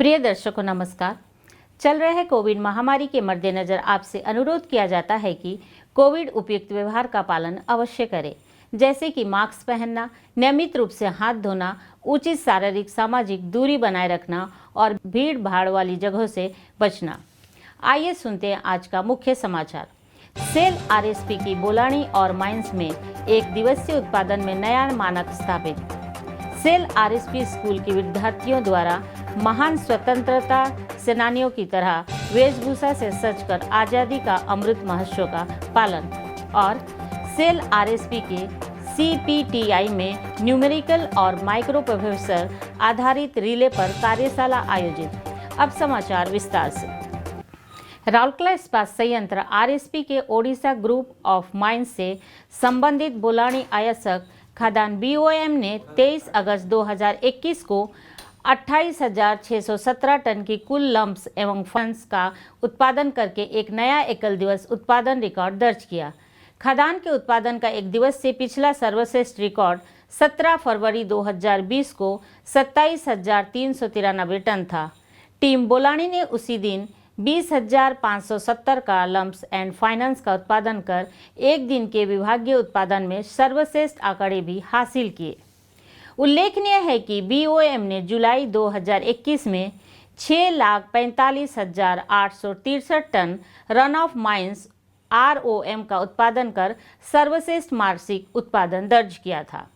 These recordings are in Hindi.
प्रिय दर्शकों नमस्कार। चल रहे कोविड महामारी के मद्देनजर आपसे अनुरोध किया जाता है कि कोविड उपयुक्त व्यवहार का पालन अवश्य करें, जैसे कि मास्क पहनना, नियमित रूप से हाथ धोना, उचित शारीरिक सामाजिक दूरी बनाए रखना और भीड़ भाड़ वाली जगहों से बचना। आइए सुनते हैं आज का मुख्य समाचार। सेल आरएसपी की बोलानी और माइंस में एक दिवसीय उत्पादन में नया मानक स्थापित। सेल आरएसपी स्कूल के विद्यार्थियों द्वारा महान स्वतंत्रता सेनानियों की तरह वेशभूषा से सजकर आज़ादी का अमृत महोत्सव का पालन। और सेल आरएसपी के CPTI में न्यूमेरिकल और माइक्रो प्रोफेसर आधारित रिले पर कार्यशाला आयोजित। अब समाचार विस्तार से। राउरकेला इस्पात संयंत्र आरएसपी के ओडिशा ग्रुप ऑफ माइंस से संबंधित बोलानी आयासक खदान BOM ने 23 अगस्त 2021 को 28,617 टन की कुल लम्प्स एवं फंड्स का उत्पादन करके एक नया एकल दिवस उत्पादन रिकॉर्ड दर्ज किया। खदान के उत्पादन का एक दिवस से पिछला सर्वश्रेष्ठ रिकॉर्ड 17 फरवरी 2020 को 27,393 टन था। टीम बोलानी ने उसी दिन 20,570 का लम्प्स एंड फाइनेंस का उत्पादन कर एक दिन के विभागीय उत्पादन में सर्वश्रेष्ठ आंकड़े भी हासिल किए। उल्लेखनीय है कि BOM ने जुलाई 2021 में 6,45,863 ton run off mines ROM का उत्पादन कर सर्वश्रेष्ठ मासिक उत्पादन दर्ज किया था।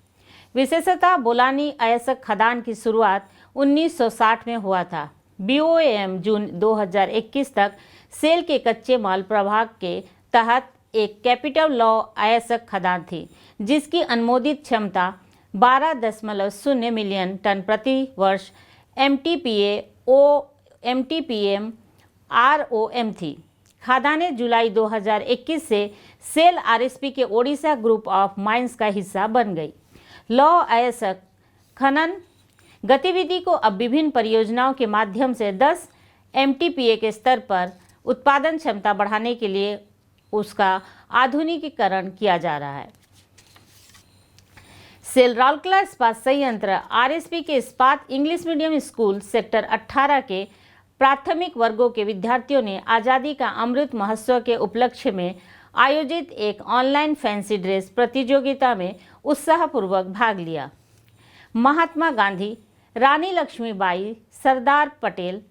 विशेषतः बोलानी अयस्क खदान की शुरुआत 1960 में हुआ था। BOM जून 2021 तक सेल के कच्चे माल प्रभाग के तहत एक कैपिटल लॉ अयस्क खदान थी, जिसकी अनुमोदित क्षमता 12.0 मिलियन टन प्रति वर्ष MTPM ROM थी। खदानें जुलाई 2021 से सेल आरएसपी के ओडिशा ग्रुप ऑफ माइंस का हिस्सा बन गई। लौ अयस्क खनन गतिविधि को अब विभिन्न परियोजनाओं के माध्यम से 10 MTPA के स्तर पर उत्पादन क्षमता बढ़ाने के लिए उसका आधुनिकीकरण किया जा रहा है। सेल राउरकेला इस्पात संयंत्र आरएसपी के इस्पात इंग्लिश मीडियम स्कूल सेक्टर 18 के प्राथमिक वर्गों के विद्यार्थियों ने आज़ादी का अमृत महोत्सव के उपलक्ष्य में आयोजित एक ऑनलाइन फैंसी ड्रेस प्रतियोगिता में उत्साहपूर्वक भाग लिया। महात्मा गांधी, रानी लक्ष्मीबाई, सरदार पटेल,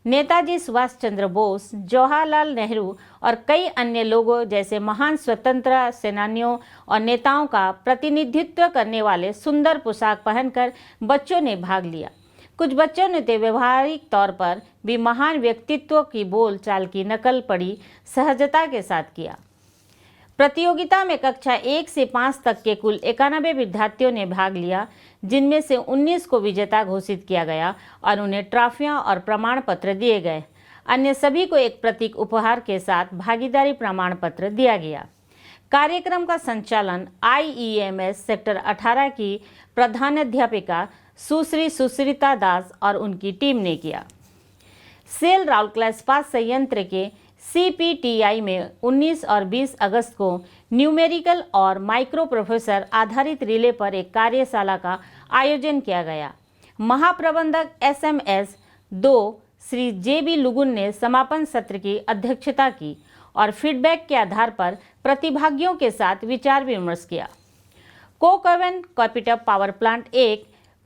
नेताजी सुभाष चंद्र बोस, जवाहरलाल नेहरू और कई अन्य लोगों जैसे महान स्वतंत्रता सेनानियों और नेताओं का प्रतिनिधित्व करने वाले सुंदर पोशाक पहनकर बच्चों ने भाग लिया। कुछ बच्चों ने तो व्यवहारिक तौर पर भी महान व्यक्तित्व की बोल चाल की नकल बड़ी सहजता के साथ किया। प्रतियोगिता में कक्षा 1 से 5 तक के कुल 91 विद्यार्थियों ने भाग लिया, जिनमें से 19 को विजेता घोषित किया गया और उन्हें ट्रॉफियां और प्रमाण पत्र दिए गए। अन्य सभी को एक प्रतीक उपहार के साथ भागीदारी प्रमाण पत्र दिया गया। कार्यक्रम का संचालन IEMS सेक्टर 18 की प्रधानाध्यापिका सुश्री सुश्रिता दास और उनकी टीम ने किया। सेल राउरकेला इस्पात संयंत्र के CPTI में 19 और 20 अगस्त को न्यूमेरिकल और माइक्रो प्रोफेसर आधारित रिले पर एक कार्यशाला का आयोजन किया गया। महाप्रबंधक SMS 2 श्री JB लुगुन ने समापन सत्र की अध्यक्षता की और फीडबैक के आधार पर प्रतिभागियों के साथ विचार विमर्श किया। Coke oven capital power plant 1,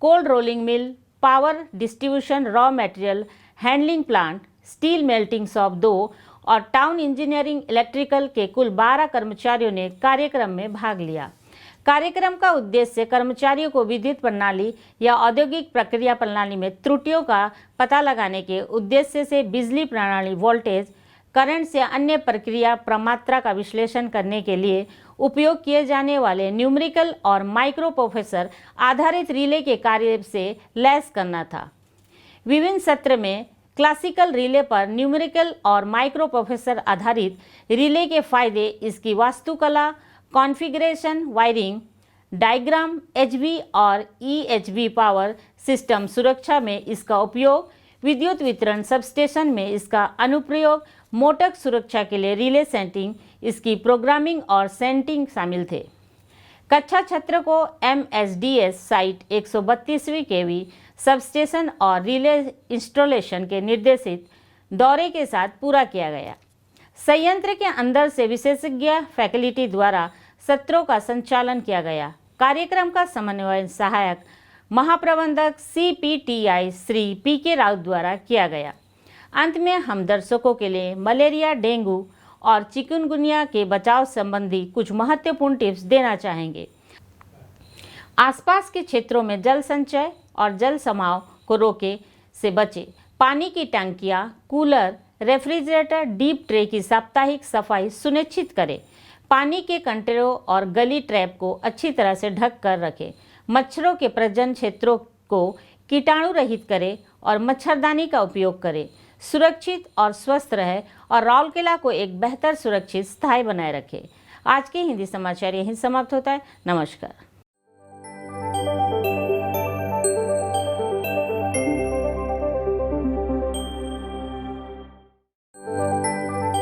cold rolling mill, power distribution raw material handling plant, steel melting shop 2 और टाउन इंजीनियरिंग इलेक्ट्रिकल के कुल 12 कर्मचारियों ने कार्यक्रम में भाग लिया। कार्यक्रम का उद्देश्य कर्मचारियों को विद्युत प्रणाली या औद्योगिक प्रक्रिया प्रणाली में त्रुटियों का पता लगाने के उद्देश्य से बिजली प्रणाली वोल्टेज, करंट से अन्य प्रक्रिया प्रमात्रा का विश्लेषण करने के लिए उपयोग किए जाने वाले न्यूमेरिकल और माइक्रो प्रोफेसर आधारित रिले के कार्य से लैस करना था। विभिन्न सत्र में क्लासिकल रिले पर न्यूमेरिकल और माइक्रो प्रोफेसर आधारित रिले के फायदे, इसकी वास्तुकला, कॉन्फ़िगरेशन, वायरिंग, डायग्राम, HV और EHV पावर सिस्टम सुरक्षा में इसका उपयोग, विद्युत वितरण सबस्टेशन में इसका अनुप्रयोग, मोटर सुरक्षा के लिए रिले सेटिंग, इसकी प्रोग्रामिंग और सेटिंग शामिल थे। कक्षा छात्र को MSDS साइट 132वीं kV सबस्टेशन और रिले इंस्टॉलेशन के निर्देशित दौरे के साथ पूरा किया गया। संयंत्र के अंदर से विशेषज्ञ फैकल्टी द्वारा सत्रों का संचालन किया गया। कार्यक्रम का समन्वय सहायक महाप्रबंधक CPTI श्री PK राउत द्वारा किया गया। अंत में हम दर्शकों के लिए मलेरिया, डेंगू और चिकनगुनिया के बचाव संबंधी कुछ महत्वपूर्ण टिप्स देना चाहेंगे। आसपास के क्षेत्रों में जल संचय और जल जमाव को रोके से बचे। पानी की टंकियां, कूलर, रेफ्रिजरेटर, डीप ट्रे की साप्ताहिक सफाई सुनिश्चित करें। पानी के कंटेनरों और गली ट्रैप को अच्छी तरह से ढक कर रखें। मच्छरों के प्रजनन क्षेत्रों को कीटाणु रहित करें और मच्छरदानी का उपयोग करें। सुरक्षित और स्वस्थ रहे और राउरकेला को एक बेहतर सुरक्षित स्थायी बनाए रखें। आज के हिंदी समाचार यहीं समाप्त होता है। नमस्कार।